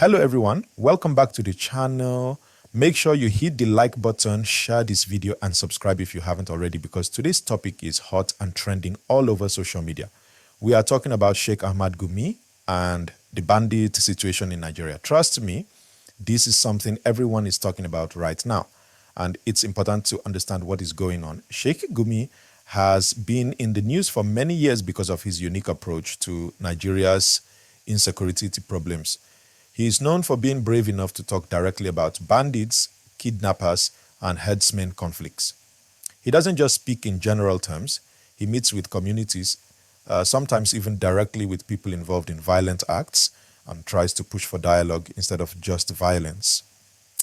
Hello everyone, welcome back to the channel. Make sure you hit the like button, share this video and subscribe if you haven't already because today's topic is hot and trending all over social media. We are talking about Sheikh Ahmad Gumi and the bandit situation in Nigeria. Trust me, this is something everyone is talking about right now and it's important to understand what is going on. Sheikh Gumi has been in the news for many years because of his unique approach to Nigeria's insecurity problems. He is known for being brave enough to talk directly about bandits, kidnappers, and herdsmen conflicts. He doesn't just speak in general terms. He meets with communities, sometimes even directly with people involved in violent acts, and tries to push for dialogue instead of just violence.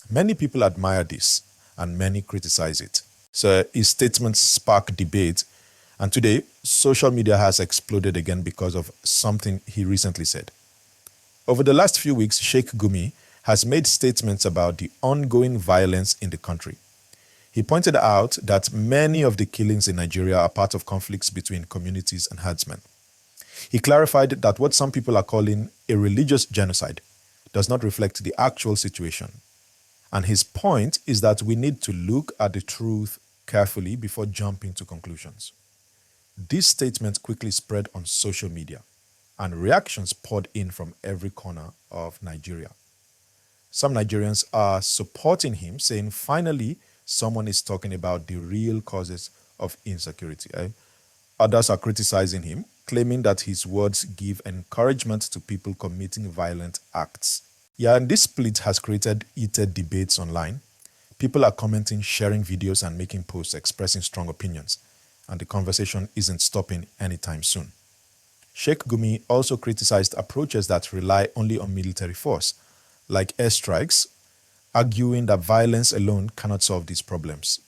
Many people admire this, and many criticize it. So his statements spark debate, and today, social media has exploded again because of something he recently said. Over the last few weeks, Sheikh Gumi has made statements about the ongoing violence in the country. He pointed out that many of the killings in Nigeria are part of conflicts between communities and herdsmen. He clarified that what some people are calling a religious genocide does not reflect the actual situation. And his point is that we need to look at the truth carefully before jumping to conclusions. This statement quickly spread on social media, and reactions poured in from every corner of Nigeria. Some Nigerians are supporting him, saying finally someone is talking about the real causes of insecurity. Others are criticizing him, claiming that his words give encouragement to people committing violent acts. And this split has created heated debates online. People are commenting, sharing videos, and making posts expressing strong opinions, and the conversation isn't stopping anytime soon. Sheikh Gumi also criticized approaches that rely only on military force, like airstrikes, arguing that violence alone cannot solve these problems.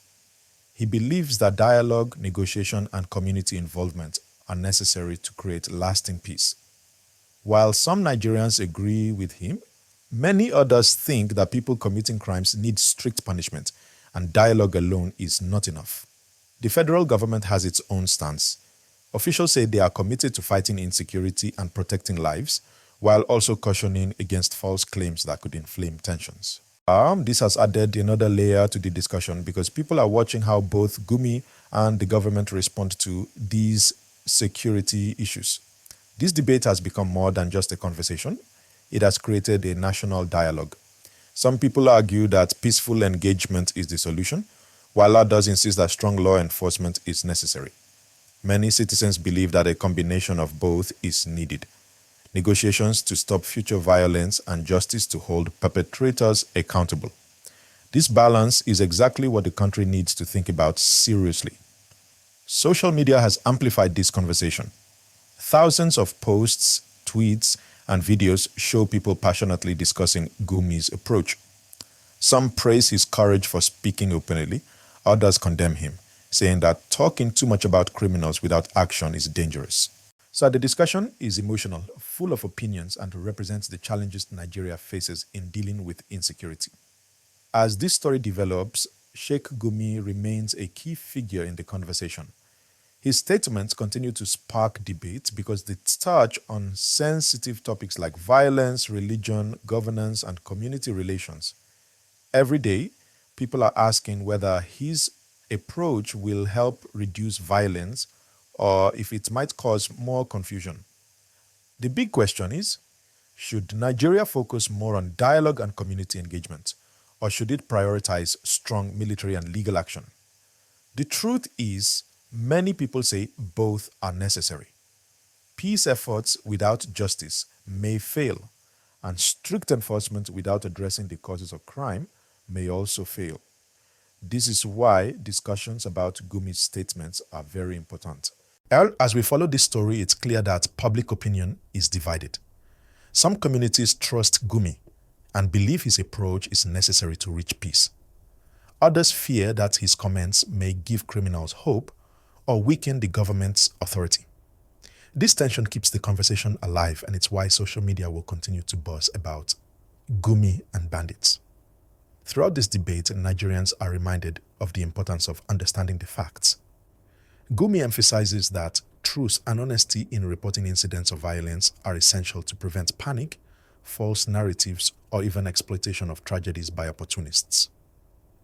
He believes that dialogue, negotiation, and community involvement are necessary to create lasting peace. While some Nigerians agree with him, many others think that people committing crimes need strict punishment, and dialogue alone is not enough. The federal government has its own stance. Officials say they are committed to fighting insecurity and protecting lives, while also cautioning against false claims that could inflame tensions. This has added another layer to the discussion because people are watching how both Gumi and the government respond to these security issues. This debate has become more than just a conversation. It has created a national dialogue. Some people argue that peaceful engagement is the solution, while others insist that strong law enforcement is necessary. Many citizens believe that a combination of both is needed. Negotiations to stop future violence and justice to hold perpetrators accountable. This balance is exactly what the country needs to think about seriously. Social media has amplified this conversation. Thousands of posts, tweets, and videos show people passionately discussing Gumi's approach. Some praise his courage for speaking openly, others condemn him, saying that talking too much about criminals without action is dangerous. So the discussion is emotional, full of opinions, and represents the challenges Nigeria faces in dealing with insecurity. As this story develops, Sheikh Gumi remains a key figure in the conversation. His statements continue to spark debate because they touch on sensitive topics like violence, religion, governance, and community relations. Every day, people are asking whether his approach will help reduce violence or if it might cause more confusion. The big question is, should Nigeria focus more on dialogue and community engagement, or should it prioritize strong military and legal action? The truth is, many people say both are necessary. Peace efforts without justice may fail, and strict enforcement without addressing the causes of crime may also fail. This is why discussions about Gumi's statements are very important. As we follow this story, it's clear that public opinion is divided. Some communities trust Gumi and believe his approach is necessary to reach peace. Others fear that his comments may give criminals hope or weaken the government's authority. This tension keeps the conversation alive, and it's why social media will continue to buzz about Gumi and bandits. Throughout this debate, Nigerians are reminded of the importance of understanding the facts. Gumi emphasizes that truth and honesty in reporting incidents of violence are essential to prevent panic, false narratives, or even exploitation of tragedies by opportunists.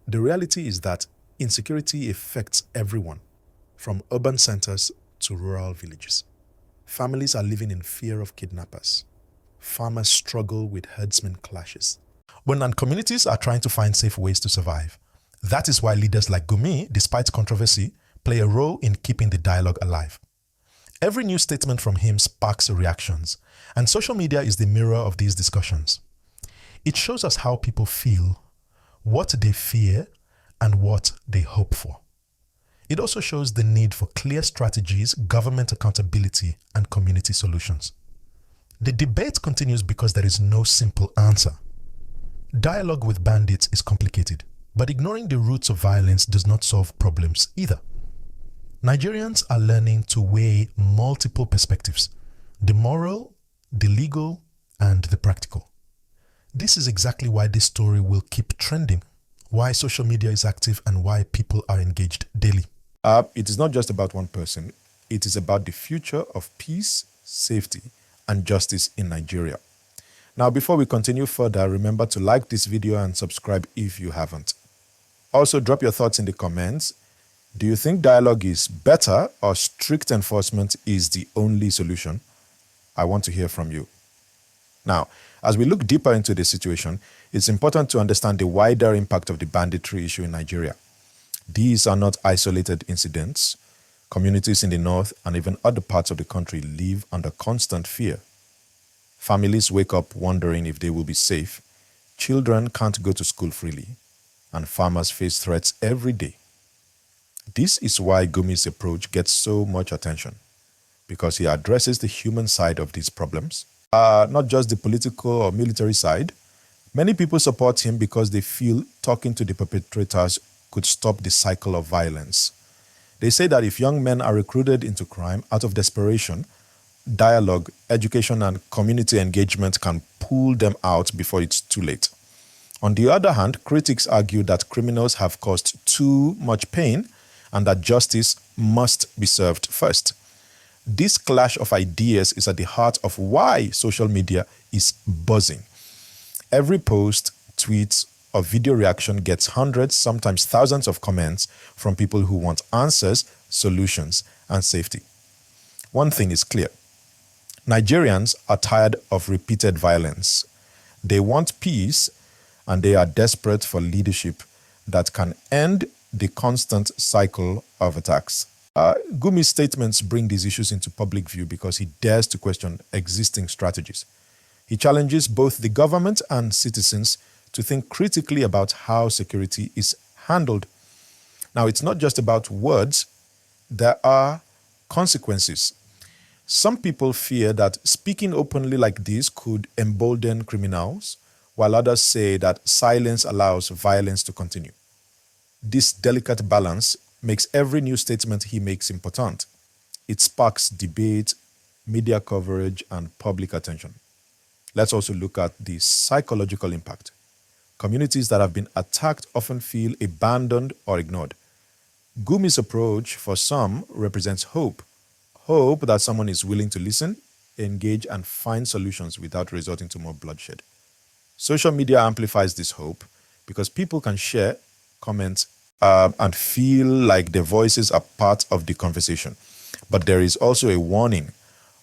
The reality is that insecurity affects everyone, from urban centers to rural villages. Families are living in fear of kidnappers. Farmers struggle with herdsmen clashes. And communities are trying to find safe ways to survive. That is why leaders like Gumi, despite controversy, play a role in keeping the dialogue alive. Every new statement from him sparks reactions, and social media is the mirror of these discussions. It shows us how people feel, what they fear, and what they hope for. It also shows the need for clear strategies, government accountability, and community solutions. The debate continues because there is no simple answer. Dialogue with bandits is complicated, but ignoring the roots of violence does not solve problems either. Nigerians are learning to weigh multiple perspectives: the moral, the legal, and the practical. This is exactly why this story will keep trending, why social media is active, and why people are engaged daily. It is not just about one person. It is about the future of peace, safety, and justice in Nigeria. Now, before we continue further, remember to like this video and subscribe if you haven't. Also, drop your thoughts in the comments. Do you think dialogue is better or strict enforcement is the only solution? I want to hear from you. Now, as we look deeper into the situation, it's important to understand the wider impact of the banditry issue in Nigeria. These are not isolated incidents. Communities in the north and even other parts of the country live under constant fear. Families wake up wondering if they will be safe. Children can't go to school freely, and farmers face threats every day. This is why Gumi's approach gets so much attention, because he addresses the human side of these problems, not just the political or military side. Many people support him because they feel talking to the perpetrators could stop the cycle of violence. They say that if young men are recruited into crime out of desperation, dialogue, education, and community engagement can pull them out before it's too late. On the other hand, critics argue that criminals have caused too much pain and that justice must be served first. This clash of ideas is at the heart of why social media is buzzing. Every post, tweet, or video reaction gets hundreds, sometimes thousands of comments from people who want answers, solutions, and safety. One thing is clear: Nigerians are tired of repeated violence. They want peace, and they are desperate for leadership that can end the constant cycle of attacks. Gumi's statements bring these issues into public view because he dares to question existing strategies. He challenges both the government and citizens to think critically about how security is handled. Now, it's not just about words. There are consequences. Some people fear that speaking openly like this could embolden criminals, while others say that silence allows violence to continue. This delicate balance makes every new statement he makes important. It sparks debate, media coverage, and public attention. Let's also look at the psychological impact. Communities that have been attacked often feel abandoned or ignored. Gumi's approach, for some, represents hope. Hope that someone is willing to listen, engage, and find solutions without resorting to more bloodshed. Social media amplifies this hope because people can share, comment, and feel like their voices are part of the conversation. But there is also a warning.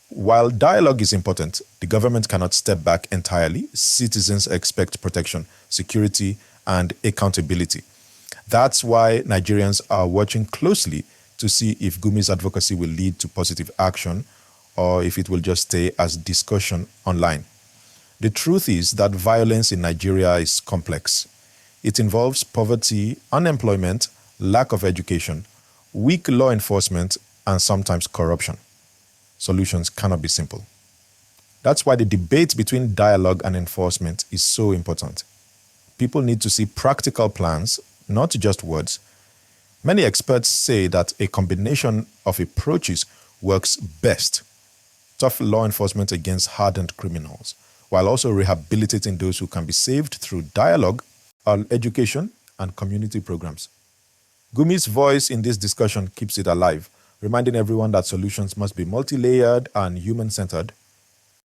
While dialogue is important, the government cannot step back entirely. Citizens expect protection, security, and accountability. That's why Nigerians are watching closely to see if Gumi's advocacy will lead to positive action or if it will just stay as discussion online. The truth is that violence in Nigeria is complex. It involves poverty, unemployment, lack of education, weak law enforcement, and sometimes corruption. Solutions cannot be simple. That's why the debate between dialogue and enforcement is so important. People need to see practical plans, not just words. Many experts say that a combination of approaches works best. Tough law enforcement against hardened criminals, while also rehabilitating those who can be saved through dialogue, education, and community programs. Gumi's voice in this discussion keeps it alive, reminding everyone that solutions must be multi-layered and human-centered.